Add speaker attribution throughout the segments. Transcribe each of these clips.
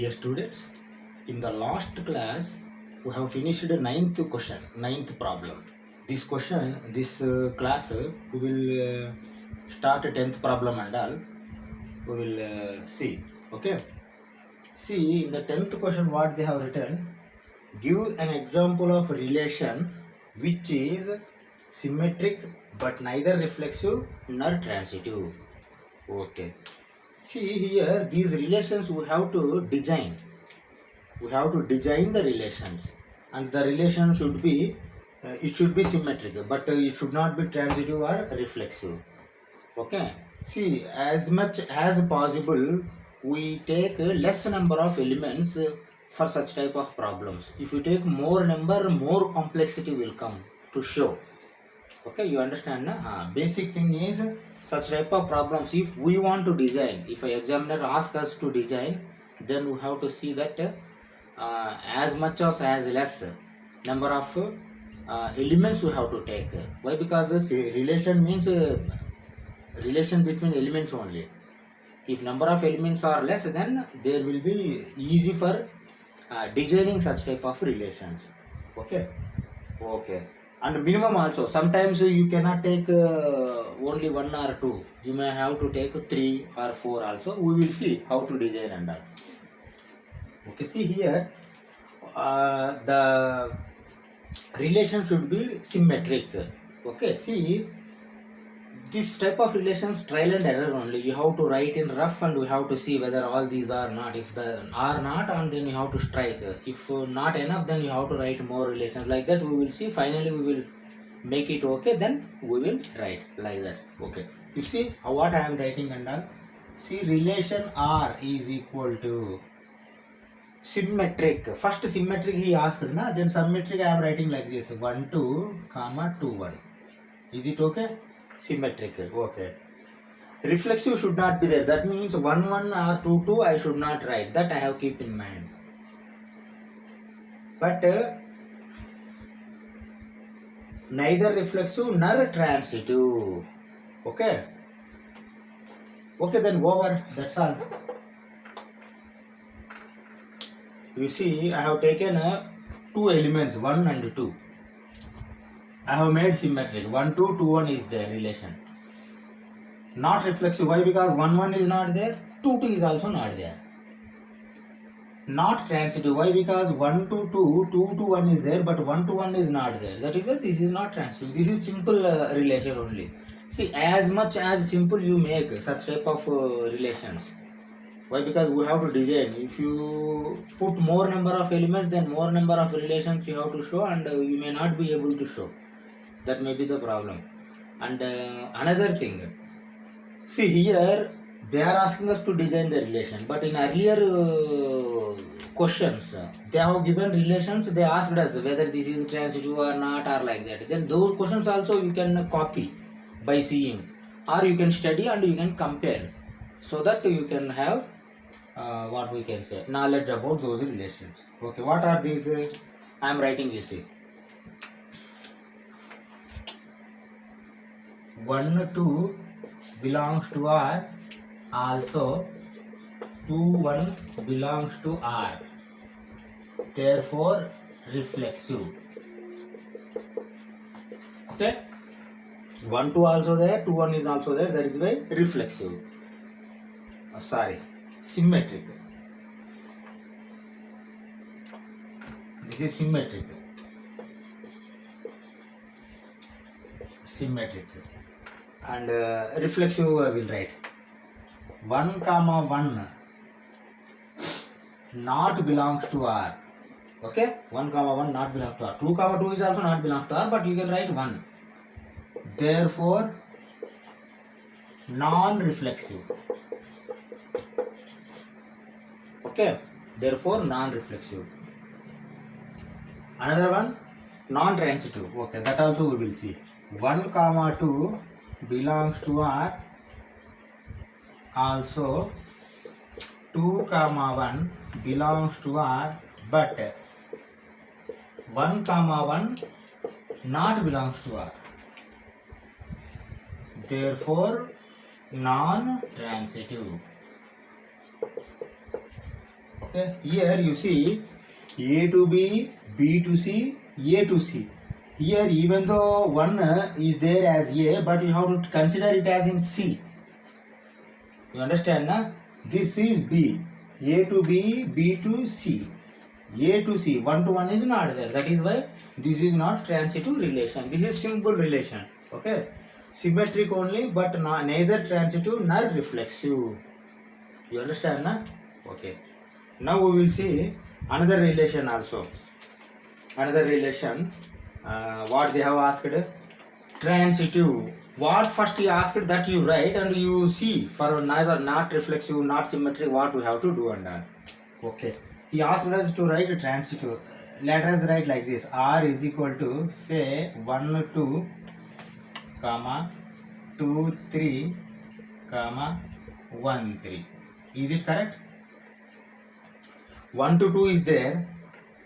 Speaker 1: Dear students, in the last class, we have finished the ninth problem. This class, we will start a 10th problem and all. We will see. Okay. See, in the 10th question, what they have written, give an example of relation which is symmetric but neither reflexive nor transitive. Okay. See here, these relations we have to design the relations, and the relation should be it should be symmetric, but it should not be transitive or reflexive. Okay. See, as much as possible, we take a less number of elements for such type of problems. If you take more number, more complexity will come to show. Okay, you understand na? Basic thing is such type of problems. If we want to design, if an examiner asks us to design, then we have to see that as much as less number of elements we have to take. Why? Because relation means relation between elements only. If number of elements are less, then there will be easy for designing such type of relations. Okay. Okay. And minimum also. Sometimes you cannot take only one or two. You may have to take three or four also. We will see how to design and all. Okay. See here, the relation should be symmetric. Okay. See, this type of relations trial and error only. You have to write in rough and we have to see whether all these are not. If the are not, and then you have to strike. If not enough, then you have to write more relations. Like that we will see. Finally we will make it okay, then we will write like that. Okay, you see what I am writing and all. See, relation R is equal to symmetric. First symmetric he asked na, then symmetric I am writing like this: 1 2 comma 2 1. Is it okay? Symmetric. Okay. Reflexive should not be there. That means 1 1 or 2 2 I should not write. That I have keep in mind. But neither reflexive nor transitive. Okay. Okay, then over. That's all. You see, I have taken two elements, 1 and 2. I have made symmetric. 1 2 2 1 is there relation. Not reflexive. Why? Because 1 1 is not there. 2 2 is also not there. Not transitive. Why? Because 1 to 2, 2 to 1 is there, but 1 to 1 is not there. That is why this is not transitive. This is simple relation only. See, as much as simple you make such type of relations. Why? Because we have to design. If you put more number of elements, then more number of relations you have to show, and you may not be able to show. That may be the problem. And another thing. See here, they are asking us to design the relation, but in earlier questions, they have given relations. They asked us whether this is transitive or not, or like that. Then those questions also you can copy by seeing, or you can study and you can compare, so that you can have what we can say knowledge about those relations. Okay, what are these? I am writing. You see, 1 2 belongs to R, also 2 1 belongs to R, therefore reflexive. Okay, 1 2 also there, 2 1 is also there, that is why reflexive. Symmetric. This is symmetric. And reflexive I will write 1 comma 1 not belongs to R. Okay, 1 comma 1 not belongs to R. 2 comma 2 is also not belongs to R, but you can write 1. Therefore non-reflexive. Okay, therefore non-reflexive. Another one, non-transitive. Okay, that also we will see. 1 comma 2 belongs to R, also 2 comma 1 belongs to R, but 1 comma 1 not belongs to R. Therefore non-transitive. Okay, here you see A to B, B to C, A to C. Here even though one is there as A, but you have to consider it as in C. You understand, na? This is B. A to B, B to C. A to C, 1 to 1 is not there. That is why this is not transitive relation. This is simple relation. Okay, symmetric only, but neither transitive nor reflexive. You understand, na? Okay. Now we will see another relation also. Another relation. What they have asked? Transitive. What first he asked, that you write and you see for neither not reflexive, not symmetric, what we have to do and all. Okay. He asked us to write a transitive. Let us write like this. R is equal to, say, 1 2 comma 2 3 comma 1 3. Is it correct? 1 to 2 is there.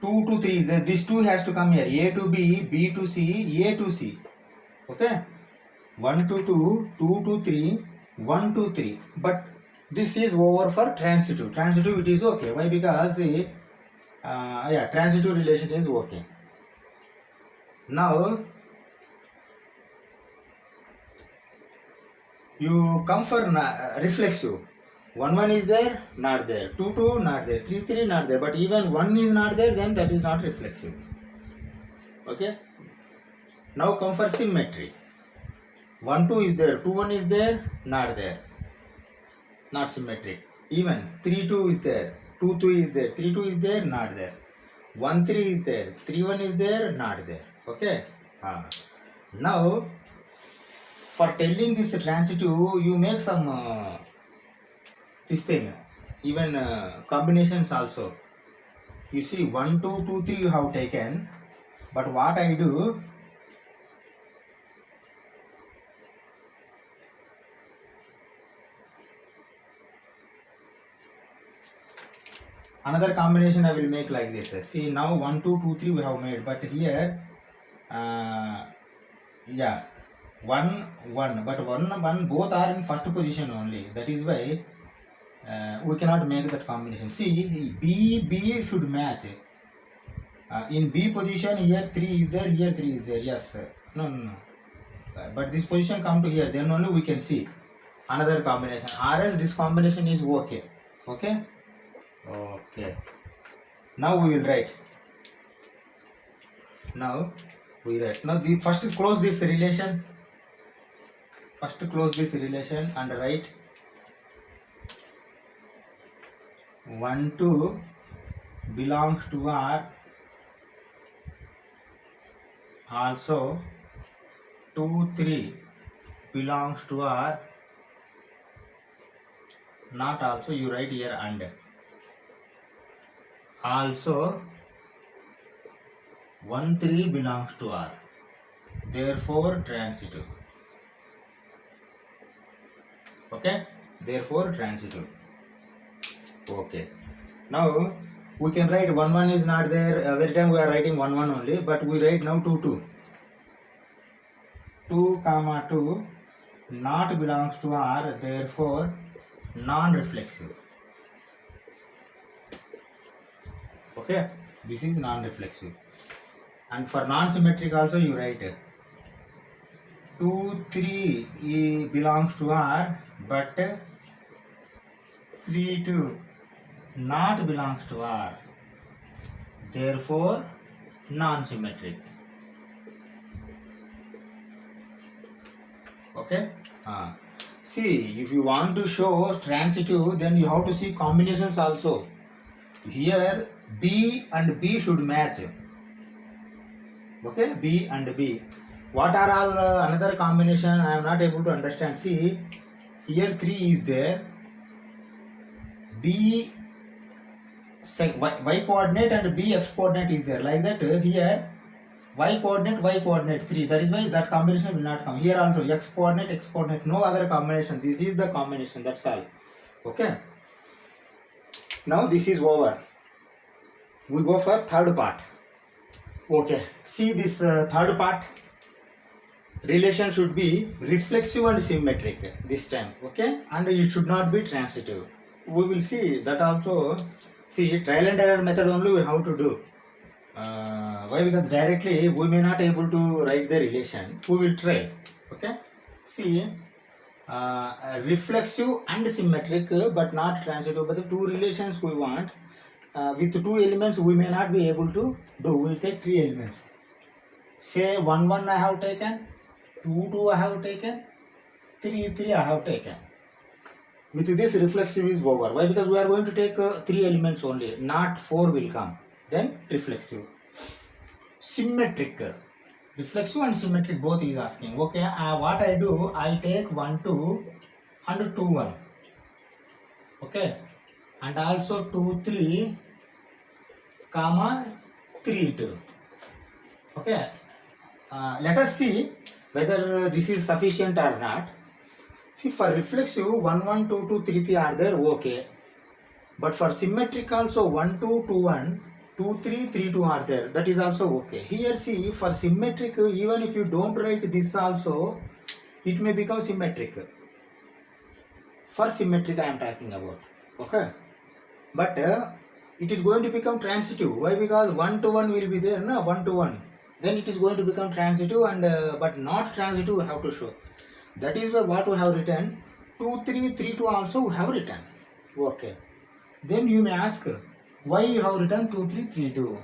Speaker 1: 2 to 3 is there. This 2 has to come here. A to B, B to C, A to C. Okay. 1 to 2, 2 to 3, 1 to 3. But this is over for transitive. Transitive it is okay. Why? Because transitive relation is okay. Now you come for reflexive. 1 1 is there, not there. 2 2 not there. 3 3 not there. But even 1 is not there, then that is not reflexive. Okay. Now come for symmetry. 1 2 is there, 2 1 is there, not there. Not symmetric. Even 3 2 is there, 2 3 is there, 3 2 is there, not there. 1 3 is there, 3 1 is there, not there. Okay. Now for telling this transitive, you make some this thing, even combinations also. You see 1 2 2 3 you have taken, but what I do, another combination I will make like this. See, now 1 2 2 3 we have made, but here 1 1, but 1 1 both are in first position only. That is why we cannot make that combination. See, B should match. In B position, here 3 is there, here 3 is there. Yes, no. But this position come to here, then only we can see another combination. Or else this combination is okay. Okay. Okay. Now we will write. Now the first close this relation. First close this relation and write 1 2 belongs to R. Also 2 3 belongs to R. Not also, you write here and. Also 1 3 belongs to R. Therefore transitive. Okay. Therefore transitive. Okay. Now we can write 1 1 is not there. Every time we are writing 1 1 only, but we write now 2 2. 2 comma 2 not belongs to R. Therefore non-reflexive. Okay. This is non-reflexive. And for non-symmetric also you write 2 3 belongs to R, but 3 2 not belongs to R. Therefore non-symmetric. Okay. See, if you want to show transitive, then you have to see combinations also. Here B and B should match. Okay, B and B. What are all another combination? I am not able to understand. See, here 3 is there. B y coordinate and B x coordinate is there. Like that here y coordinate 3. That is why that combination will not come. Here also x coordinate, no other combination. This is the combination. That's all. Okay. Now this is over. We go for third part. Okay. See this third part. Relation should be reflexive and symmetric this time. Okay. And it should not be transitive. We will see that also See, trial and error method only we have to do. Why? Because directly we may not able to write the relation. We will try. Okay. See, reflexive and symmetric, but not transitive. But the two relations we want with two elements we may not be able to do. We will take three elements. Say 1 1 I have taken, 2 2 I have taken, 3 3 I have taken. With this reflexive is over. Why? Because we are going to take three elements only, not four will come. Then reflexive. Symmetric. Reflexive and symmetric both is asking. Okay, what I do, I take 1 2 and 2 1. Okay, and also 2 3 comma 3 2. Okay, let us see whether this is sufficient or not. See, for reflexive 1 1 2 2 3 3 are there, okay, but for symmetric also 1 2 2 1 2 3 3 2 are there, that is also okay. Here see, for symmetric, even if you don't write this also, it may become symmetric. For symmetric I am talking about. Okay, but it is going to become transitive. Why? Because 1 to 1 will be there, no, 1 to 1, then it is going to become transitive, and but not transitive we have to show. That is why what we have written, 2 3 3 2 also we have written. Okay, then you may ask, why you have written 2 3 3 2?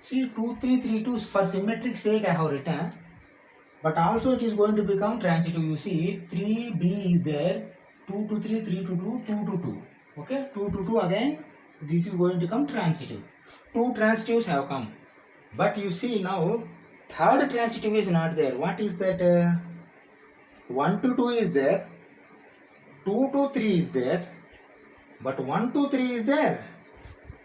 Speaker 1: See, 2 3 3 2 for symmetric sake I have written, but also it is going to become transitive. You see, 3b is there, 2 2 3 3 2 2 2 2 2. Okay, 2 2 2 again, this is going to become transitive. Two transitives have come, but you see now third transitive is not there. What is that? 1 to 2 is there, 2 to 3 is there, but 1 to 3 is there,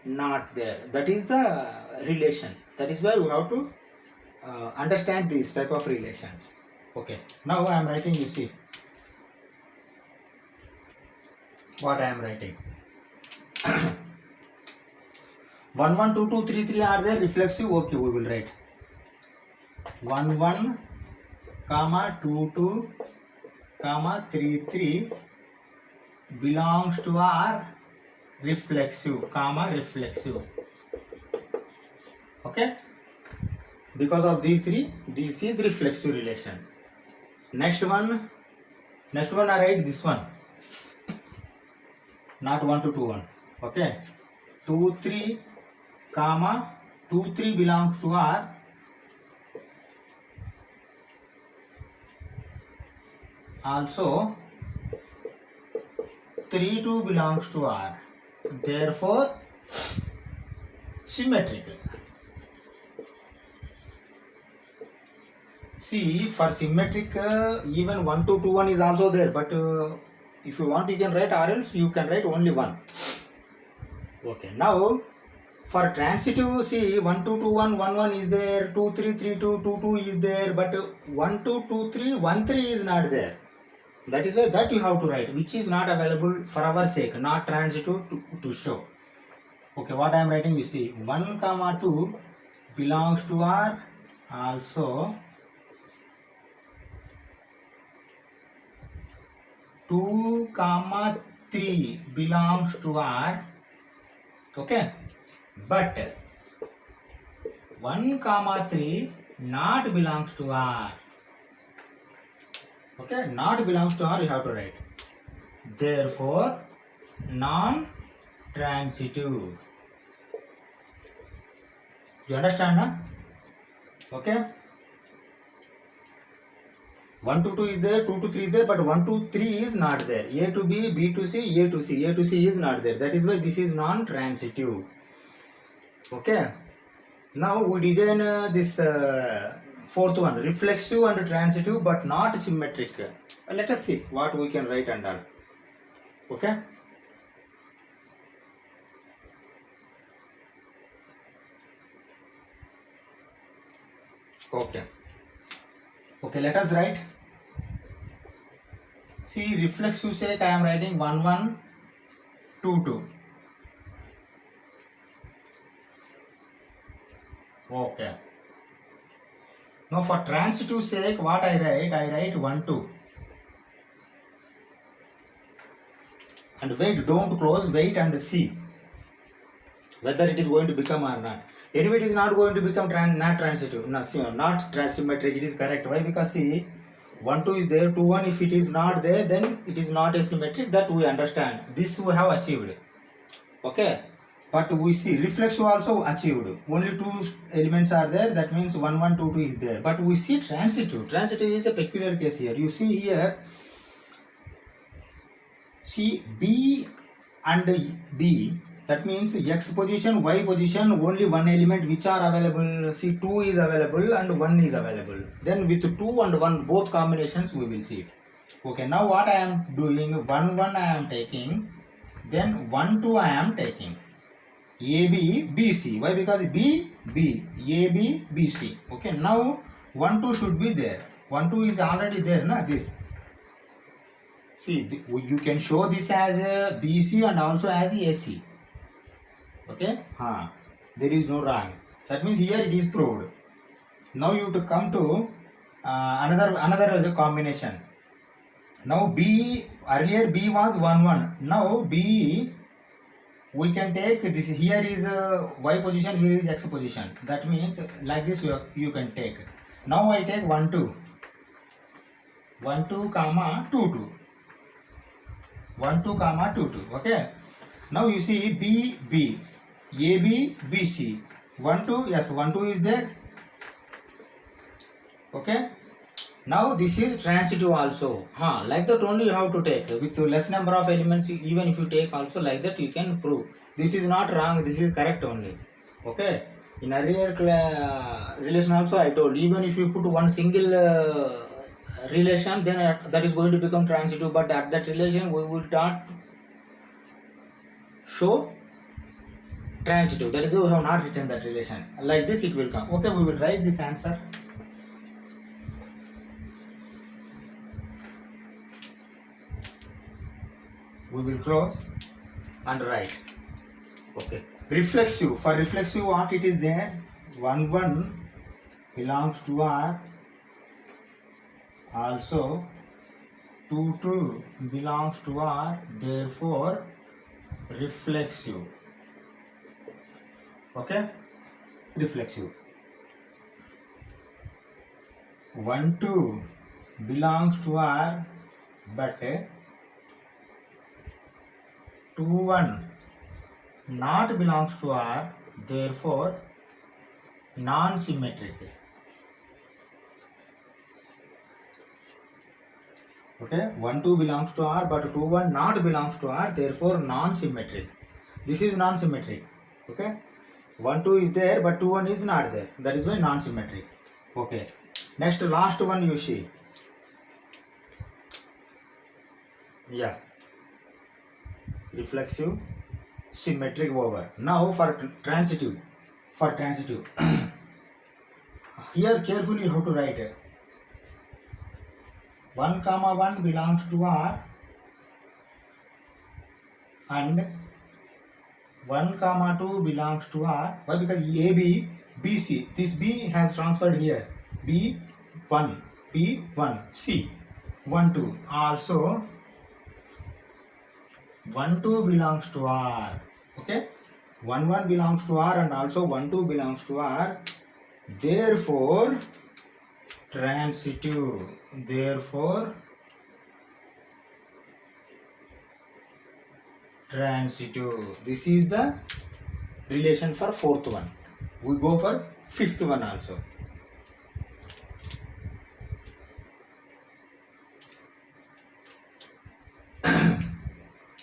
Speaker 1: not there. That is the relation. That is why we have to understand these type of relations. Okay, now I am writing, you see what I am writing. 1 1 2 2 3 3 are there, reflexive. Okay, we will write 1 1 comma 2 2 comma 3 3 belongs to our reflexive, comma reflexive. Okay, because of these three, this is reflexive relation. Next one I write this one, not 1 to 2 1. Okay, 2 3 comma 2 3 belongs to our also 3 2 belongs to R, therefore symmetrical. See, for symmetric, even 1 to 2 1 is also there, but if you want you can write, or else you can write only 1. Okay, now for transitive, see, 1 2 2 1 1 1 is there, 2 3 3 2 2 2 is there, but 1 2 2 3 1 3 is not there. That is why that you have to write, which is not available for our sake, not transitive to show. Okay, what I am writing, you see, 1 comma 2 belongs to R, also 2 comma 3 belongs to R. Okay, but 1 comma 3 not belongs to R. Okay, not belongs to R, you have to write. Therefore, non-transitive. You understand, huh? Okay. 1 to 2 is there, 2 to 3 is there, but 1 to 3 is not there. A to B, B to C, A to C. A to C is not there. That is why this is non-transitive. Okay. Now we design this fourth one, reflexive and transitive, but not symmetric. Let us see what we can write and all. Okay. Okay. Okay, let us write. See, reflexive sake I am writing 1 1 2 2. Okay. Now for transitive sake, what I write? I write 1 2. And wait, don't close, wait and see. whether it is going to become or not. Anyway, it is not going to become not transitive, not symmetric. It is correct. Why? Because see, 1 2 is there, 2 1. If it is not there, then it is not a symmetric. That we understand. This we have achieved. Okay. But we see reflexive also achieved. Only 2 elements are there. That means 1 1 2 2 is there. But we see transitive. Transitive is a peculiar case here. You see here. See B and B. That means X position, Y position, only one element which are available. See, 2 is available and 1 is available. Then with 2 and 1, both combinations we will see. Okay, now what I am doing, 1 1 I am taking, then 1 2 I am taking. AB, BC. Why? Because B, B, AB, BC. Okay, now 1 2 should be there. 1 2 is already there, na? This. See, you can show this as a BC and also as a AC. Okay, there is no wrong. That means here it is proved. Now you have to come to another combination. Now B, earlier B was 1 1. Now B, we can take this. Here is Y position, here is X position. That means like this you can take. Now I take 1 2. 1 2 comma 2 2. 1 2 comma 2 2. Okay. Now you see B B. AB, BC. 1 2, yes, 1 2 is there. Okay. Now this is transitive also. Like that only you have to take. With less number of elements, even if you take also like that, you can prove. This is not wrong, this is correct only. Okay. In earlier relation also I told, even if you put one single relation, then that is going to become transitive. But at that relation, we will not show transitive. That is why we have not written that relation. Like this it will come. Okay, we will write this answer. We will close and write. Okay. Reflexive. For reflexive, what it is there? 1 1 belongs to R. Also 2 2 belongs to R. Therefore, reflexive. Okay, reflexive. 1 2 belongs to R, but 2 1 not belongs to R, therefore non-symmetric. Okay, 1 2 belongs to R, but 2 1 not belongs to R, therefore non-symmetric. This is non-symmetric. Okay. 1 2 is there, but 2 1 is not there. That is why non-symmetric. Okay. Next, last one you see. Yeah. Reflexive, symmetric over. Now for transitive. Here carefully you have to write it. 1 comma 1 belongs to R and 1 comma 2 belongs to R. Why? Because AB, BC. This B has transferred here. B 1, B 1, C 1 2. Also 1 2 belongs to R. Okay. 1 1 belongs to R and also 1 2 belongs to R. Therefore transitive. Therefore transitive. This is the relation for fourth one. We go for fifth one also.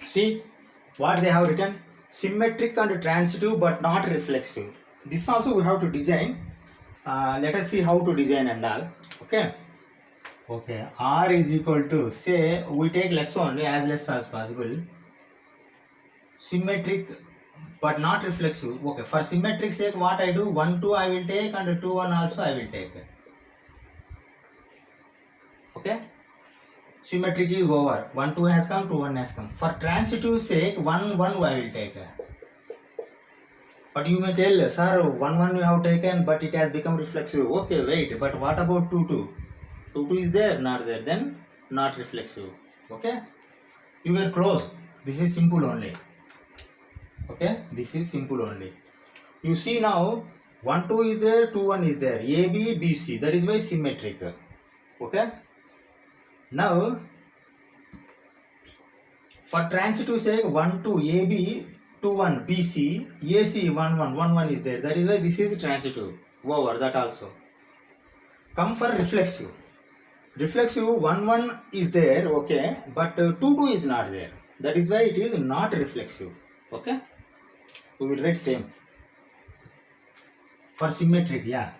Speaker 1: See what they have written: symmetric and transitive but not reflexive. This also we have to design. Let us see how to design and all. Okay. Okay. R is equal to, say we take less only, as less as possible. Symmetric but not reflexive. Okay, for symmetric sake, what I do, 1 2 I will take and 2 1 also I will take. Okay, symmetric is over. 1 2 has come, 2 1 has come. For transitive sake, 1 1 I will take. But you may tell, sir, 1 1 you have taken, but it has become reflexive. Okay, wait, but what about 2 2? 2 2 is there, not there, then not reflexive. Okay, you can close. This is simple only. Okay, this is simple only. You see now 1 2 is there, 2 1 is there, AB BC, that is why symmetric. Okay, now for transitive sake 1 2 AB 2 1 BC AC 1 1 1 1 is there, that is why this is transitive over that also. Come for reflexive. Reflexive 1 1 is there, okay, but 2 2 is not there, that is why it is not reflexive. Okay, we will write same. For symmetric, yeah,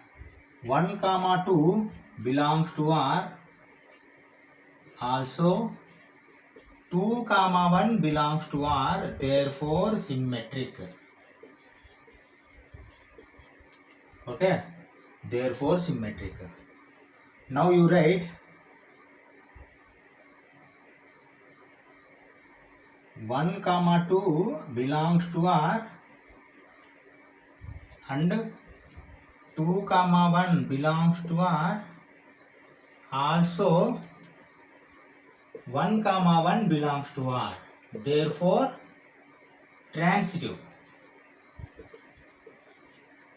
Speaker 1: 1 comma 2 belongs to R, also 2 comma 1 belongs to R, therefore symmetric. Okay, therefore symmetric. Now you write 1 comma 2 belongs to R and 2 comma 1 belongs to R, also 1 comma 1 belongs to R, therefore transitive.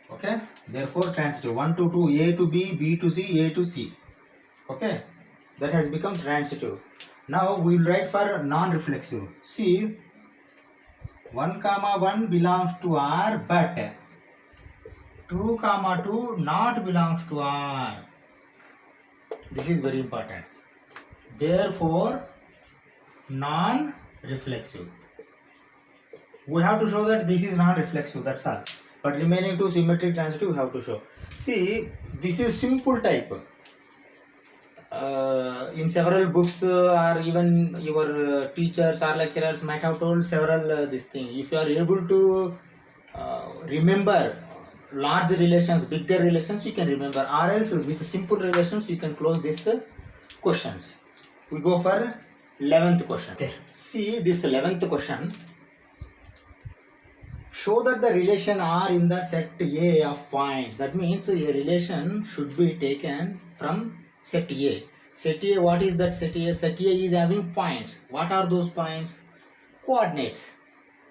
Speaker 1: Okay, therefore transitive. 1 to 2, A to B, B to C, A to C. Okay, that has become transitive. Now we will write for non-reflexive. See, 1 comma 1 belongs to R, but 2 comma 2 not belongs to R. This is very important. Therefore non-reflexive. We have to show that this is non-reflexive, that's all. But remaining two symmetric transitive we have to show. See, this is simple type. In several books or even your teachers or lecturers might have told several this thing. If you are able to remember large relations, bigger relations, you can remember, or else with simple relations you can close these questions. We go for 11th question. Okay, see this 11th question. Show that the relation R in the set A of points. That means a relation should be taken from set A. Set A, what is that set A? Set A is having points. What are those points? Coordinates.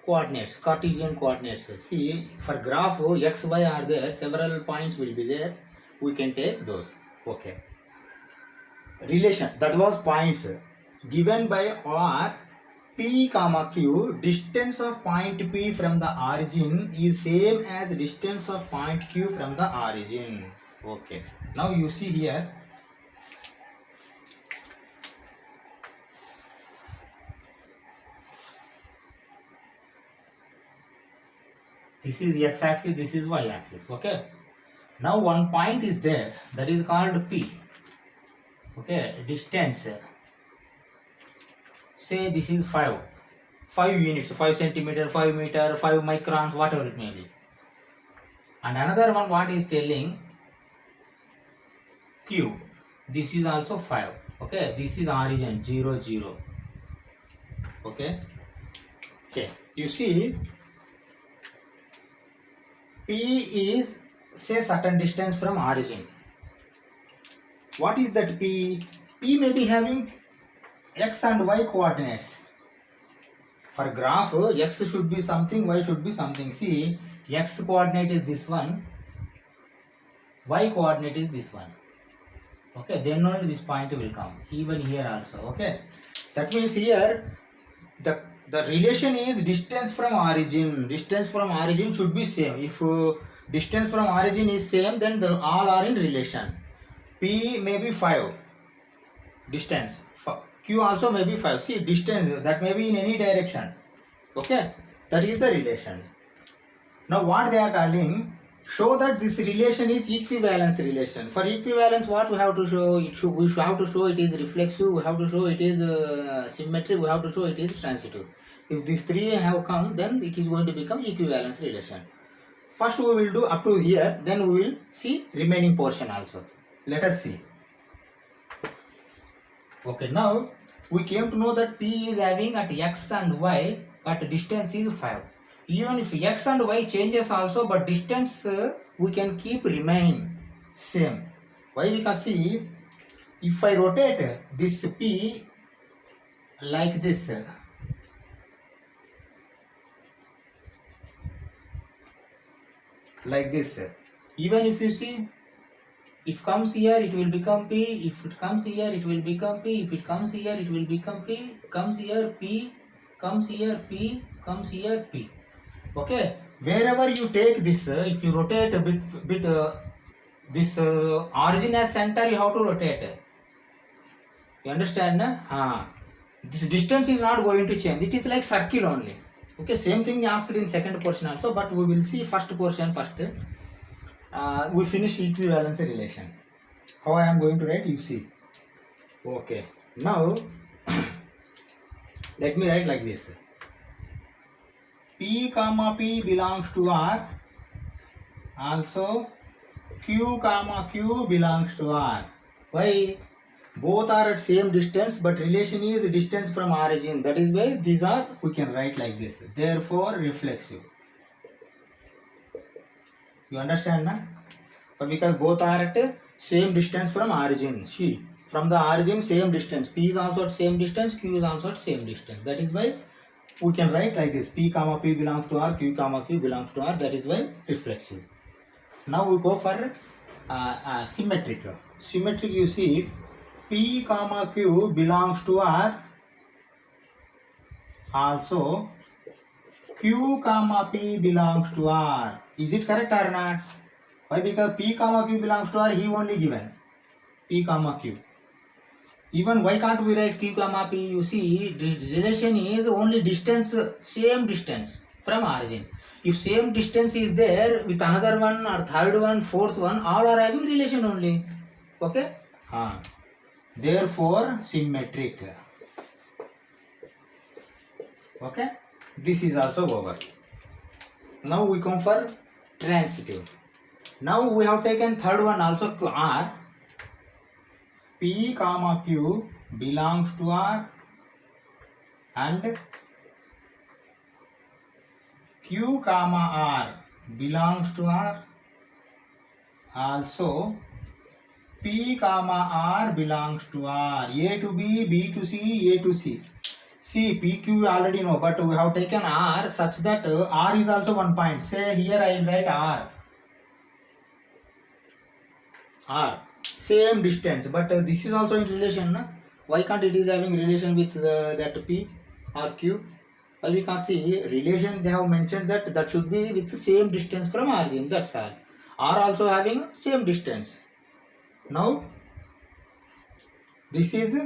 Speaker 1: Coordinates, Cartesian coordinates. See, for graph x, y are there, several points will be there. We can take those. Okay. Relation, that was points given by R. P comma Q, distance of point P from the origin is same as distance of point Q from the origin. Okay. Now you see here. This is x-axis, this is y-axis. Okay. Now one point is there, that is called P. Okay. Distance. Say this is 5 units, 5 centimeter, 5 meter, 5 microns, whatever it may be. And another one, what is telling? Q. This is also 5. Okay, this is origin 0 0. Okay. Okay, you see, P is say certain distance from origin. What is that P? P may be having x and y coordinates. For graph, x should be something, y should be something. See, x coordinate is this one, y coordinate is this one. Okay, then only this point will come. Even here also. Okay, that means here the relation is distance from origin. Distance from origin should be same. If distance from origin is same, then all are in relation. P may be 5 distance. Q also may be 5. See, distance that may be in any direction. Okay, that is the relation. Now what they are telling, show that this relation is equivalence relation. For equivalence, what we have to show? We have to show it is reflexive, we have to show it is symmetric, we have to show it is transitive. If these three have come, then it is going to become equivalence relation. First we will do up to here, then we will see remaining portion also. Let us see. Okay, now we came to know that P is having at x and y, but distance is 5. Even if x and y changes also, but distance we can keep remain same. Why? Because see, if I rotate this P like this, like this. Even if you see, if comes here it will become P, if it comes here it will become P, if it comes here it will become P, comes here P, comes here P, comes here P. Okay, wherever you take this, if you rotate a bit this origin as center, you have to rotate. You understand? This distance is not going to change. It is like circle only. Okay, same thing asked in second portion also, but we will see first portion first. We finish equivalency relation. How I am going to write, you see. Okay, now let me write like this. P comma P belongs to R. Also Q comma Q belongs to R. Why? Both are at same distance, but relation is distance from origin. That is why these are, we can write like this. Therefore reflexive. You understand, na? So because both are at same distance from origin. See, from the origin same distance. P is also at same distance, Q is also at same distance. That is why we can write like this. P comma P belongs to R, Q comma Q belongs to R. That is why reflexive. Now we go for symmetric. Symmetric, you see, P comma Q belongs to R. Also Q comma P belongs to R. Is it correct or not? Why? Because P comma Q belongs to R, he only given P comma Q. Even why can't we write Q comma P? You see, this relation is only distance, same distance from origin. If same distance is there with another one or third one, fourth one, all are having relation only. Okay? Therefore symmetric. Okay? This is also over. Now we come for transitive. Now we have taken third one also, R. P comma Q belongs to R and Q comma R belongs to R. Also P comma R belongs to R. A to B, B to C, A to C. See, P, Q already know, but we have taken R such that R is also one point. Say here I will write R. R. Same distance, but this is also in relation. Na? Why can't it is having relation with that P or Q? Well, we can see relation, they have mentioned that should be with the same distance from origin. That's all. R also having same distance. Now, this is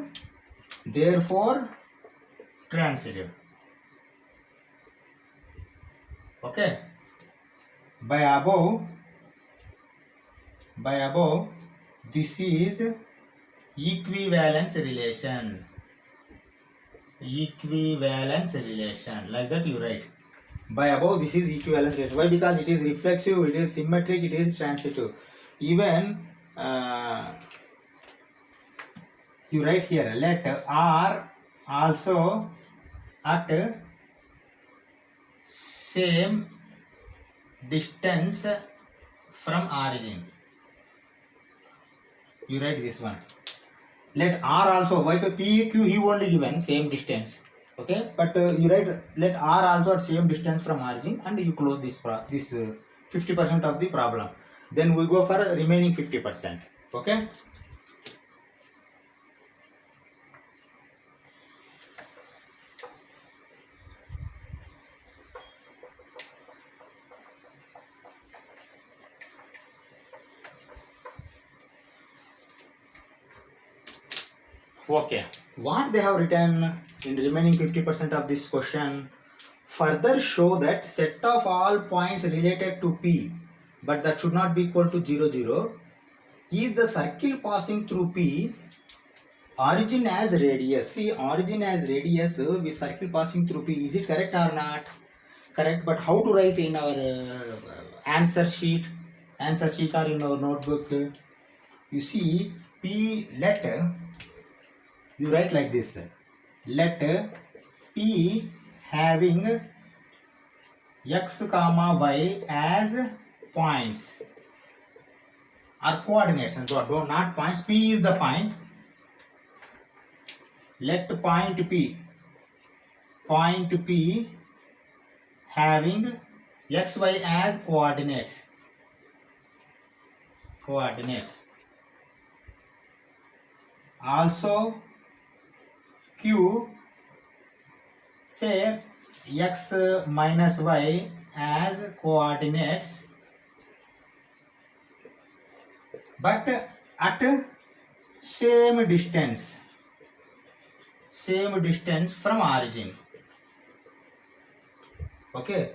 Speaker 1: therefore transitive. Okay. By above, this is equivalence relation. Equivalence relation. Like that you write. By above, this is equivalence relation. Why? Because it is reflexive, it is symmetric, it is transitive. Even you write here, let R also at same distance from origin. You write this one. Let R also, why? P, Q, he only given same distance. Okay, but you write let R also at same distance from origin, and you close this 50% of the problem. Then we go for remaining 50%. Okay. Okay, what they have written in remaining 50% of this question, further show that set of all points related to P, but that should not be equal to 0, 0, is the circle passing through P, origin as radius. See, origin as radius with circle passing through P, is it correct or not? Correct, but how to write in our answer sheet or in our notebook? You see, P, let you write like this. Let P having x comma y as points or coordinates. Not points. P is the point. Let point P having x, y as coordinates. coordinates. Also Q, say x minus y as coordinates, but at same distance from origin. Okay,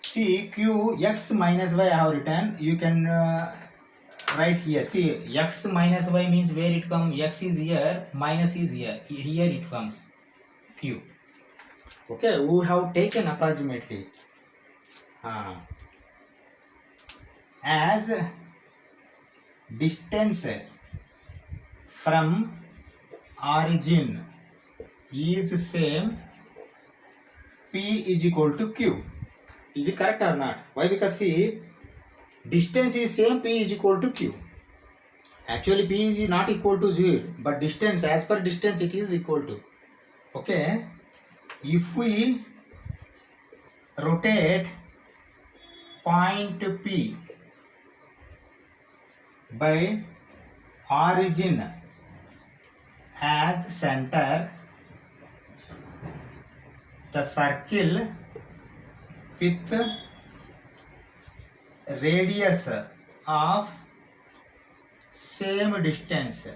Speaker 1: see Q x minus y I have written. You can write here. See, x minus y means where it comes. X is here, minus is here. Here it comes Q. Okay, we have taken approximately as distance from origin is same, P is equal to Q. Is it correct or not? Why? Because see, distance is same, P is equal to Q. Actually P is not equal to 0, but distance, as per distance it is equal to. Okay, if we rotate point P by origin as center, the circle with radius of same distance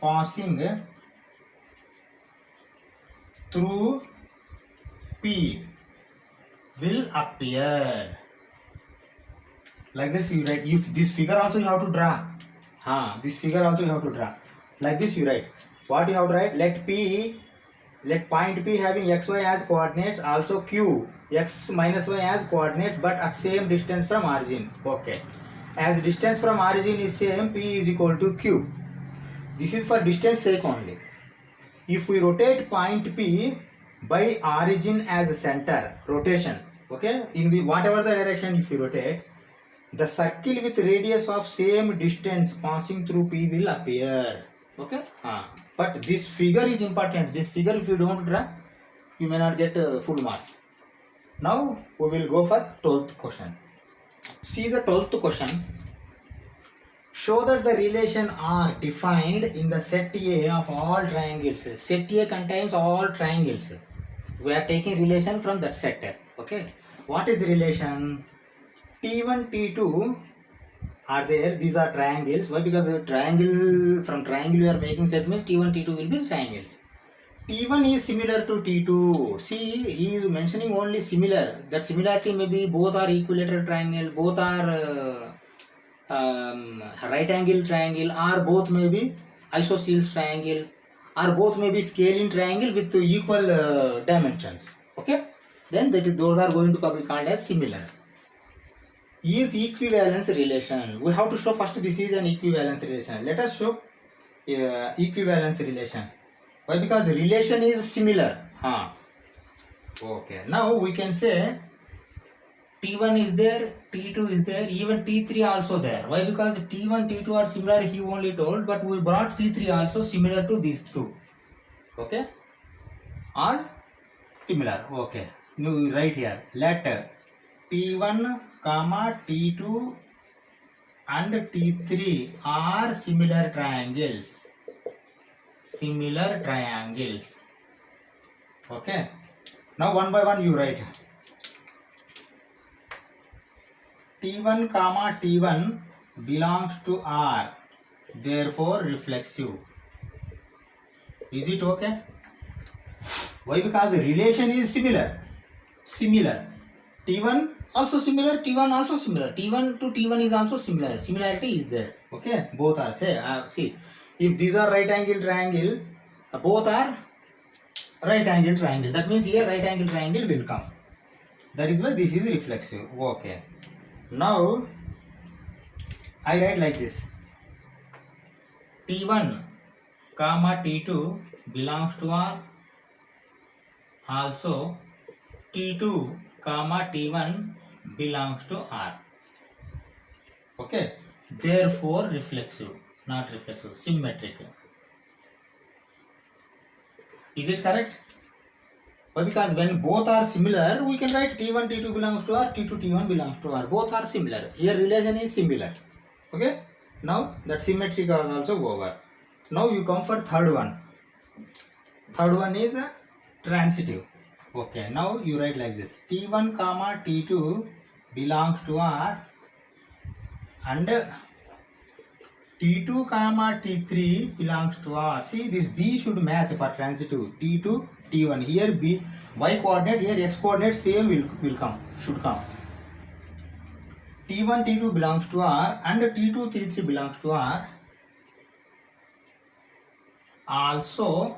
Speaker 1: passing through P will appear. Like this you write. If this figure also you have to draw. This figure also you have to draw. Like this you write. What you have to write? Let point P having xy as coordinates, also Q x minus y as coordinates, but at same distance from origin. Okay. As distance from origin is same, P is equal to Q. This is for distance sake only. If we rotate point P by origin as a center, rotation, okay, in the whatever the direction if you rotate, the circle with radius of same distance passing through P will appear. Okay, but this figure is important. This figure if you don't draw, you may not get full marks. Now we will go for 12th question. See the 12th question. Show that the relation R defined in the set A of all triangles. Set A contains all triangles. We are taking relation from that set. Okay. What is the relation? T1, T2 are there. These are triangles. Why? Because a triangle, from triangle we are making set means T1, T2 will be triangles. T1 is similar to T2. See, he is mentioning only similar. That similarity may be both are equilateral triangle, both are right angle triangle, or both may be isosceles triangle, or both may be scaling triangle with equal dimensions. Okay, then those are going to be called as similar. Is equivalence relation. We have to show first this is an equivalence relation. Let us show equivalence relation. Why? Because relation is similar. Okay, now we can say T1 is there, T2 is there, even T3 also there. Why? Because T1, T2 are similar, he only told, but we brought T3 also similar to these two. Okay? Are similar. Okay. Now right here, let T1, T2 and T3 are similar triangles. Similar triangles. Okay. Now one by one you write. T1, T1 belongs to R, therefore reflexive. Is it okay? Why? Because relation is similar. Similar. T1 also similar, T1 also similar. T1 to T1 is also similar. Similarity is there. Okay? Both are. See, if these are right angle triangle, both are right angle triangle. That means here right angle triangle will come. That is why this is reflexive. Okay. Now I write like this. T1, T2 belongs to R. Also T2, T1 belongs to R. Okay. Therefore reflexive, not reflexive, symmetric. Is it correct? Why? Because when both are similar, we can write T1 T2 belongs to R, T2 T1 belongs to R. Both are similar. Here relation is similar. Okay. Now that symmetric is also over. Now you come for third one. Third one is transitive. Okay. Now you write like this: T1 comma T2 belongs to R, and T2 comma T3 belongs to R. See, this B should match for transitive. T2 T1. Here B y coordinate, here x coordinate same will come, should come. T1 T2 belongs to R and T2 T3 belongs to R. Also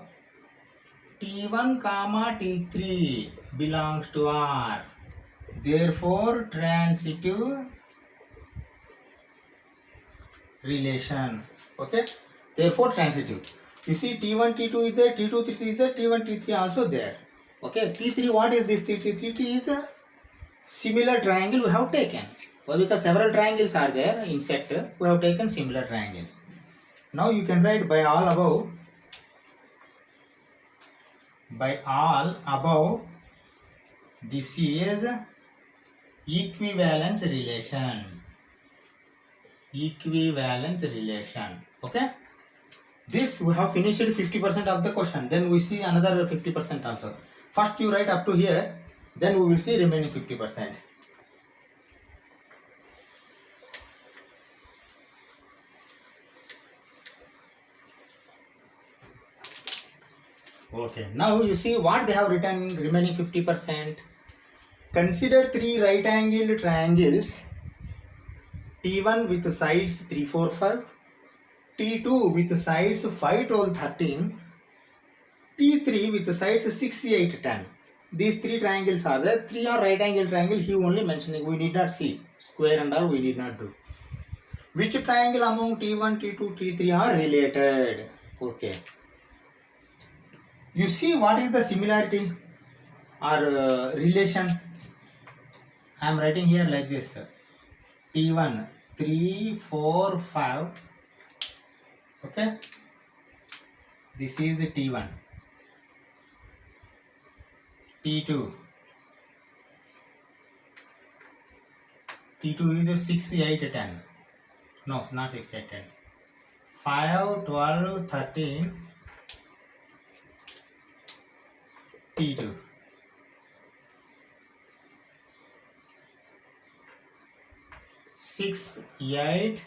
Speaker 1: T1 comma T3 belongs to R. Therefore transitive relation. Okay. Therefore transitive. You see T1 T2 is there, T2 T3 is there, T1 T3 also there. Okay. T3, what is this? T3 is a similar triangle we have taken. Well, because several triangles are there in set, we have taken similar triangle. Now you can write by all above. By all above, this is equivalence relation. Equivalence relation. Okay. This we have finished 50% of the question. Then we see another 50% also. First you write up to here. Then we will see remaining 50%. Okay. Now you see what they have written remaining 50%. Consider three right angled triangles. T1 with sides 3, 4, 5. T2 with sides 5, 12, 13. T3 with sides 6, 8, 10. These three triangles are there. Three are right angle triangle. He only mentioning. We need not see. Square and all we need not do. Which triangle among T1, T2, T3 are related? Okay. You see what is the similarity or relation? I am writing here like this. T1 3, 4, 5. Okay. This is T1. T2. T2 is 6, 8, 10. No, not 6, 8, 10. 5, 12, 13. T2. Six, 8,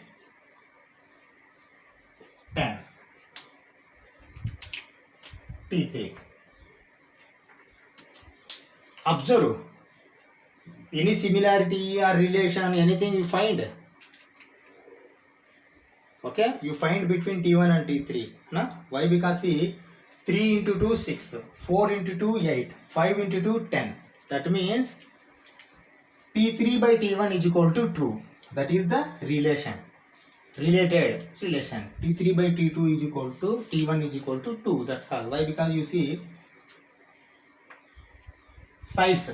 Speaker 1: 10. T3. Observe. Any similarity or relation, anything you find. Okay, you find between T1 and T3. No? Why? Because see, 3 into 2, 6. 4 into 2, 8. 5 into 2, 10. That means T3 by T1 is equal to 2. That is the relation. Related relation. T3 by T2 is equal to T1 is equal to 2. That's all. Why? Because you see sides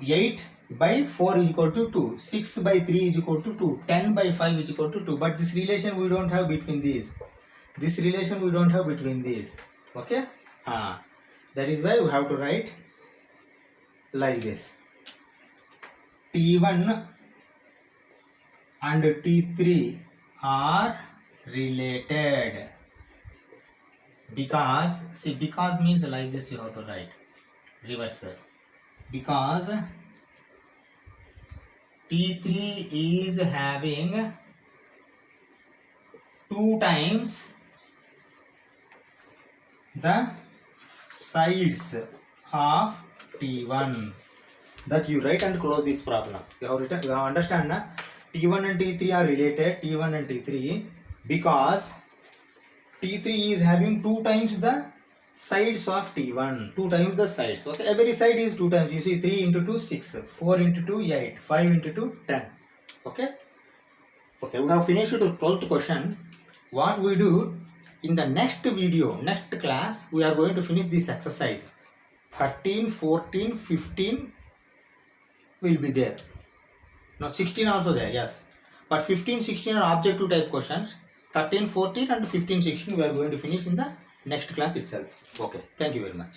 Speaker 1: 8 by 4 is equal to 2, 6 by 3 is equal to 2, 10 by 5 is equal to 2. But this relation we don't have between these. This relation we don't have between these. Okay. That is why we have to write like this. T1 and T3 are related because, see, because means like this you have to write reverse. Because T3 is having 2 times the sides of T1. That you write and close this problem. You have written, you have understand na? T1 and T3 are related, T1 and T3, because T3 is having 2 times the sides of T1, 2 times the sides. Okay, every side is 2 times. You see 3 into 2, 6, 4 into 2, 8, 5 into 2, 10. Okay. Okay, we have finished the 12th question. What we do in the next video, next class, we are going to finish this exercise. 13, 14, 15 will be there. Now 16 also there, yes. But 15, 16 are objective type questions. 13, 14 and 15, 16 we are going to finish in the next class itself. Okay, thank you very much.